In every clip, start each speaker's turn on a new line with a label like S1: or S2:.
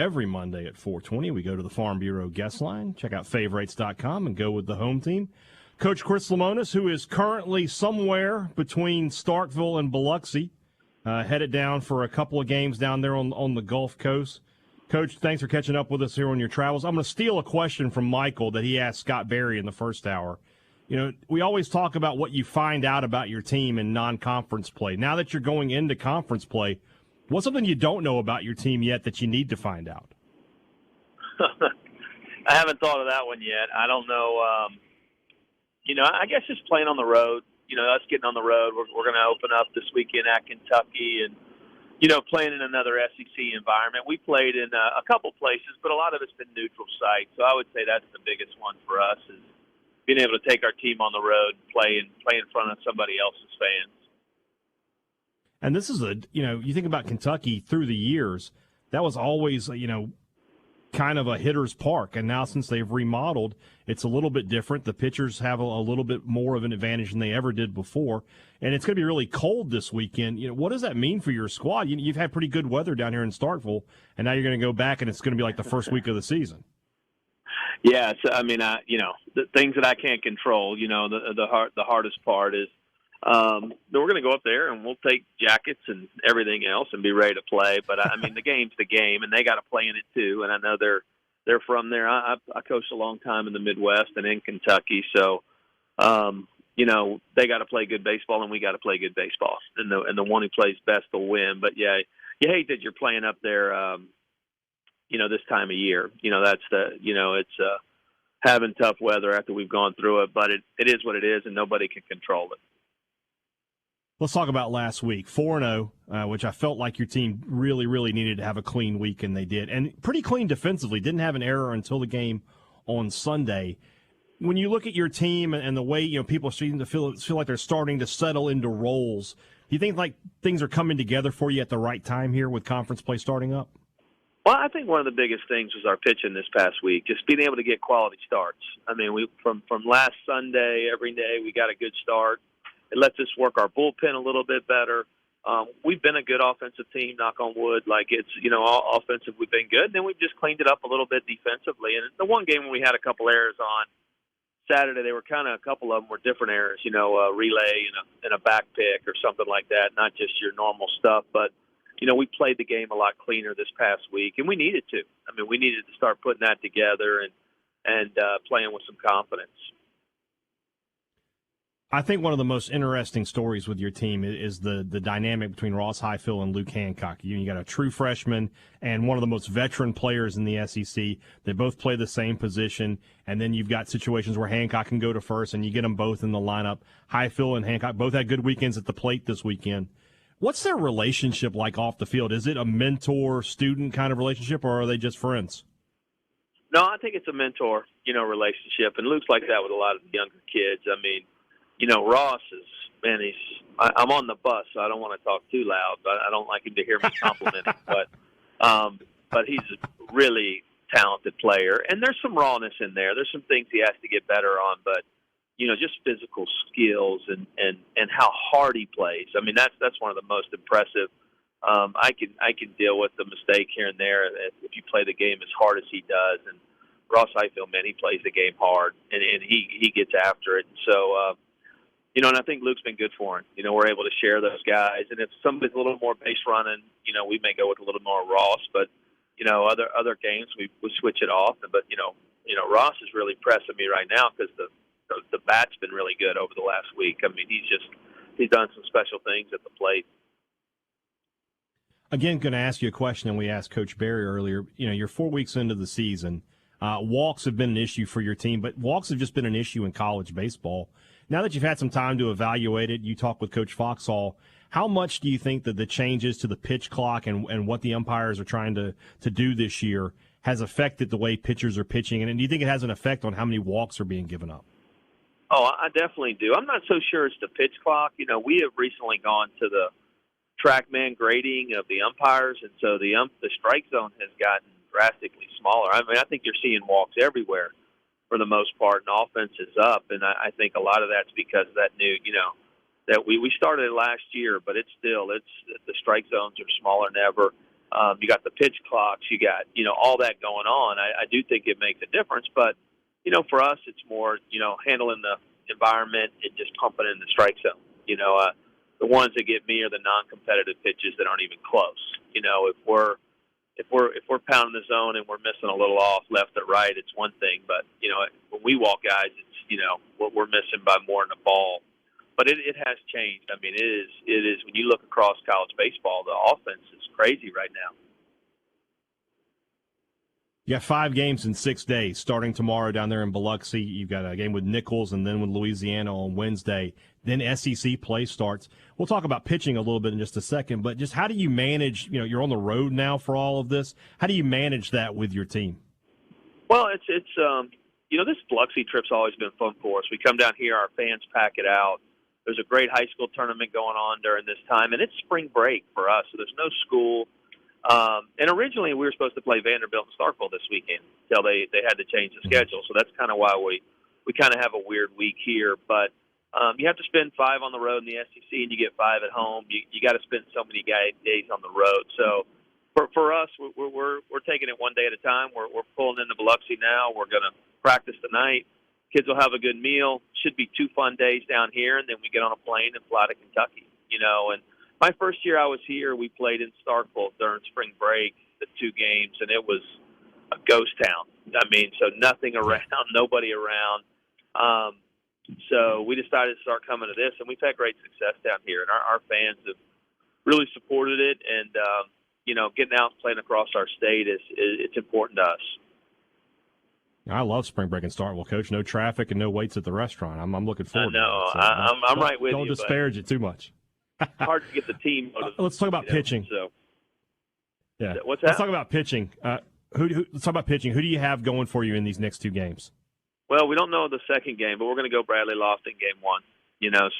S1: Every Monday at 4:20, we go to the Farm Bureau guest line, check out favorites.com, and go with the home team. Coach Chris Lemonis, who is currently somewhere between Starkville and Biloxi, headed down for a couple of games down there on the Gulf Coast. Coach, thanks for catching up with us here on your travels. I'm going to steal a question from Michael that he asked Scott Berry in the first hour. You know, we always talk about what you find out about your team in non-conference play. Now that you're going into conference play, what's something you don't know about your team yet that you need to find out?
S2: I haven't thought of that one yet. I don't know. I guess just playing on the road, us getting on the road, we're going to open up this weekend at Kentucky and, playing in another SEC environment. We played in a couple places, but a lot of it's been neutral sites. So I would say that's the biggest one for us is being able to take our team on the road, play in front of somebody else's fans.
S1: And this is you think about Kentucky through the years, that was always, kind of a hitter's park. And now since they've remodeled, it's a little bit different. The pitchers have a little bit more of an advantage than they ever did before. And it's going to be really cold this weekend. What does that mean for your squad? You've had pretty good weather down here in Starkville, and now you're going to go back, and it's going to be like the first week of the season.
S2: Yeah, so, the things that I can't control, the hardest part is we're going to go up there and we'll take jackets and everything else and be ready to play. But, the game's the game, and they got to play in it too. And I know they're from there. I coached a long time in the Midwest and in Kentucky. So, they got to play good baseball, and we got to play good baseball. And the one who plays best will win. But, yeah, you hate that you're playing up there, this time of year. It's having tough weather after we've gone through it. But it is what it is, and nobody can control it.
S1: Let's talk about last week, 4-0, which I felt like your team really, really needed to have a clean week, and they did. And pretty clean defensively, didn't have an error until the game on Sunday. When you look at your team and the way people seem to feel like they're starting to settle into roles, do you think like things are coming together for you at the right time here with conference play starting up?
S2: Well, I think one of the biggest things was our pitching this past week, just being able to get quality starts. We from last Sunday, every day we got a good start. It lets us work our bullpen a little bit better. We've been a good offensive team, knock on wood. Like it's, all offensive, we've been good. And then we've just cleaned it up a little bit defensively. And the one game when we had a couple errors on Saturday, they were a couple of them were different errors, a relay and a back pick or something like that, not just your normal stuff. But, we played the game a lot cleaner this past week, and we needed to. We needed to start putting that together and playing with some confidence.
S1: I think one of the most interesting stories with your team is the dynamic between Ross Highfill and Luke Hancock. You got a true freshman and one of the most veteran players in the SEC. They both play the same position, and then you've got situations where Hancock can go to first, and you get them both in the lineup. Highfill and Hancock both had good weekends at the plate this weekend. What's their relationship like off the field? Is it a mentor-student kind of relationship, or are they just friends?
S2: No, I think it's a mentor, relationship, and Luke's like that with a lot of the younger kids. Ross is, I'm on the bus, so I don't want to talk too loud, but I don't like him to hear me compliment him. But he's a really talented player, and there's some rawness in there. There's some things he has to get better on, but, just physical skills and how hard he plays. That's one of the most impressive. I can deal with the mistake here and there if you play the game as hard as he does. And Ross Highfill, he plays the game hard, and he gets after it. And so, and I think Luke's been good for him. We're able to share those guys. And if somebody's a little more base running, we may go with a little more Ross. But, other games we switch it off. But, Ross is really pressing me right now because the bat's been really good over the last week. He's done some special things at the plate.
S1: Again, going to ask you a question, and we asked Coach Berry earlier. You're 4 weeks into the season. Walks have been an issue for your team, but walks have just been an issue in college baseball. Now that you've had some time to evaluate it, you talk with Coach Foxhall, how much do you think that the changes to the pitch clock and what the umpires are trying to do this year has affected the way pitchers are pitching? And do you think it has an effect on how many walks are being given up?
S2: Oh, I definitely do. I'm not so sure it's the pitch clock. We have recently gone to the TrackMan grading of the umpires, and so the strike zone has gotten drastically smaller. I think you're seeing walks everywhere for the most part, and offense is up. And I think a lot of that's because of that new, that we started it last year, but it's the strike zones are smaller than ever. You got the pitch clocks. You got, all that going on. I do think it makes a difference. But, for us, it's more, handling the environment and just pumping in the strike zone. The ones that get me are the non-competitive pitches that aren't even close. If we're pounding the zone and we're missing a little off left or right, it's one thing. But, when we walk guys, it's, we're missing by more than a ball. But it has changed. I mean, it is when you look across college baseball, the offense is crazy right now.
S1: You got 5 games in 6 days, starting tomorrow down there in Biloxi. You've got a game with Nichols and then with Louisiana on Wednesday. Then SEC play starts. We'll talk about pitching a little bit in just a second, but just how do you manage, you're on the road now for all of this. How do you manage that with your team?
S2: Well, it's this Biloxi trip's always been fun for us. We come down here, our fans pack it out. There's a great high school tournament going on during this time, and it's spring break for us, so there's no school. And originally we were supposed to play Vanderbilt and Starkville this weekend until they had to change the schedule. So that's kind of why we kind of have a weird week here. But you have to spend 5 on the road in the SEC, and you get 5 at home. You got to spend so many days on the road. So for us, we're taking it one day at a time. We're pulling into Biloxi now. We're going to practice tonight. Kids will have a good meal. Should be 2 fun days down here, and then we get on a plane and fly to Kentucky. And my first year I was here, we played in Starkville during spring break, the 2 games, and it was a ghost town. I mean, so nothing around, nobody around. So we decided to start coming to this, and we've had great success down here. And our fans have really supported it, and, getting out and playing across our state it's important to us.
S1: I love spring break in Starkville, Coach. No traffic and no waits at the restaurant. I'm looking forward to it.
S2: So I'm right with you.
S1: Don't disparage it too much.
S2: Hard to get the team.
S1: Let's talk about pitching. Yeah.
S2: What's that?
S1: Let's talk about pitching. Let's talk about pitching. Who do you have going for you in these next 2 games?
S2: Well, we don't know the second game, but we're going to go Bradley Lofton game 1.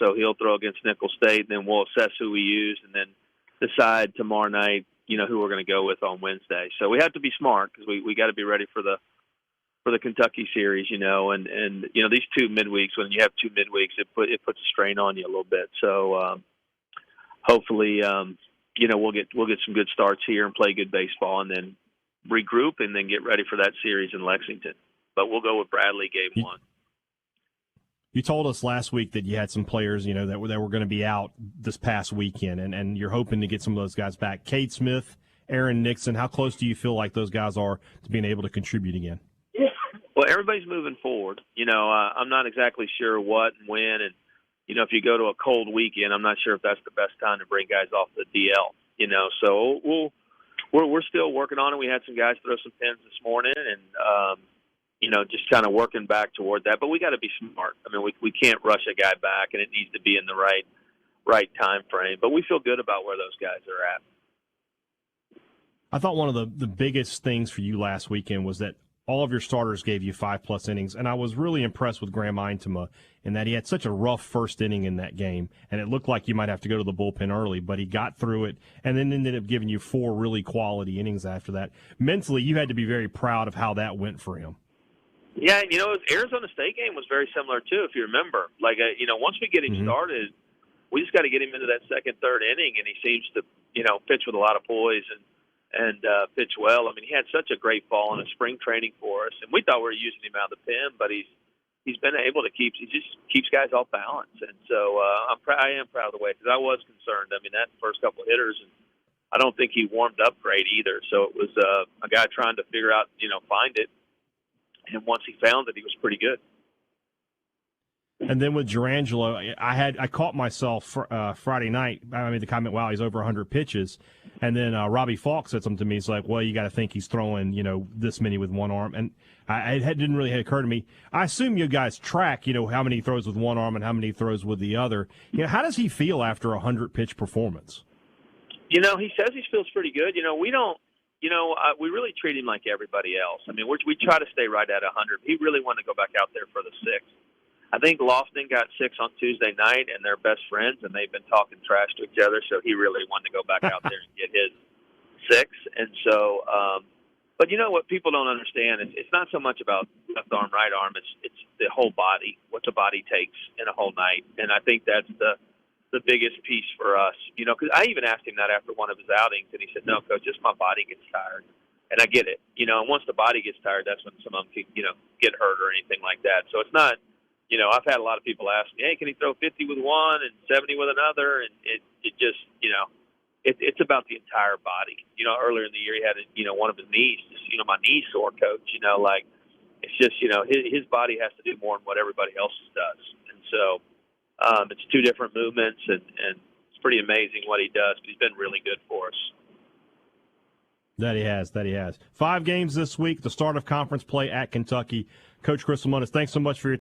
S2: So he'll throw against Nicholls State, and then we'll assess who we use, and then decide tomorrow night, who we're going to go with on Wednesday. So we have to be smart because we got to be ready for the Kentucky series, and these 2 midweeks. When you have 2 midweeks, it puts a strain on you a little bit. So hopefully, we'll get some good starts here and play good baseball, and then regroup and then get ready for that series in Lexington. But we'll go with Bradley game 1.
S1: You told us last week that you had some players, that were going to be out this past weekend, and you're hoping to get some of those guys back. Cade Smith, Aaron Nixon, how close do you feel like those guys are to being able to contribute again?
S2: Well, everybody's moving forward. I'm not exactly sure what and when, and if you go to a cold weekend, I'm not sure if that's the best time to bring guys off the DL. So we're still working on it. We had some guys throw some pins this morning, and just kind of working back toward that. But we got to be smart. I mean, we can't rush a guy back, and it needs to be in the right time frame. But we feel good about where those guys are at.
S1: I thought one of the biggest things for you last weekend was that all of your starters gave you 5+ innings, and I was really impressed with Graham Eintema in that he had such a rough first inning in that game, and it looked like you might have to go to the bullpen early, but he got through it and then ended up giving you 4 really quality innings after that. Mentally, you had to be very proud of how that went for him.
S2: Yeah, Arizona State game was very similar, too, if you remember. Like, once we get him started, we just got to get him into that second, third inning, and he seems to, pitch with a lot of poise and pitch well. I mean, he had such a great fall in a spring training for us, and we thought we were using him out of the pen, but he's been able to he just keeps guys off balance, and so I am proud of the way, because I was concerned. I mean, that first couple of hitters, and I don't think he warmed up great either. So it was a guy trying to figure out, find it, and once he found it, he was pretty good.
S1: And then with Gerangelo, I caught myself Friday night. I made the comment, "Wow, he's over 100 pitches," and then Robbie Falk said something to me. He's like, "Well, you got to think he's throwing, this many with one arm," and it didn't really occur to me. I assume you guys track, how many he throws with one arm and how many he throws with the other. How does he feel after a 100-pitch performance?
S2: He says he feels pretty good. We don't. We really treat him like everybody else. I mean, we try to stay right at 100. He really wanted to go back out there for the 6th. I think Lofton got 6 on Tuesday night, and they're best friends, and they've been talking trash to each other, so he really wanted to go back out there and get his 6. And so, but what people don't understand is it's not so much about left arm, right arm. It's the whole body, what the body takes in a whole night. And I think that's the biggest piece for us. You know, because I even asked him that after one of his outings, and he said, "No, coach, just my body gets tired." And I get it. You know, and once the body gets tired, that's when some of them can, you know, get hurt or anything like that. So it's not, you know, I've had a lot of people ask me, "Hey, can he throw 50 with one and 70 with another?" And it just, you know, it's about the entire body. You know, earlier in the year he had, you know, one of his knees, just, you know, my knee's sore, coach. You know, like it's just, you know, his body has to do more than what everybody else's does. And so it's two different movements, and it's pretty amazing what he does. But he's been really good for us.
S1: That he has. 5 games this week, the start of conference play at Kentucky. Coach Chris Lemonis, thanks so much for your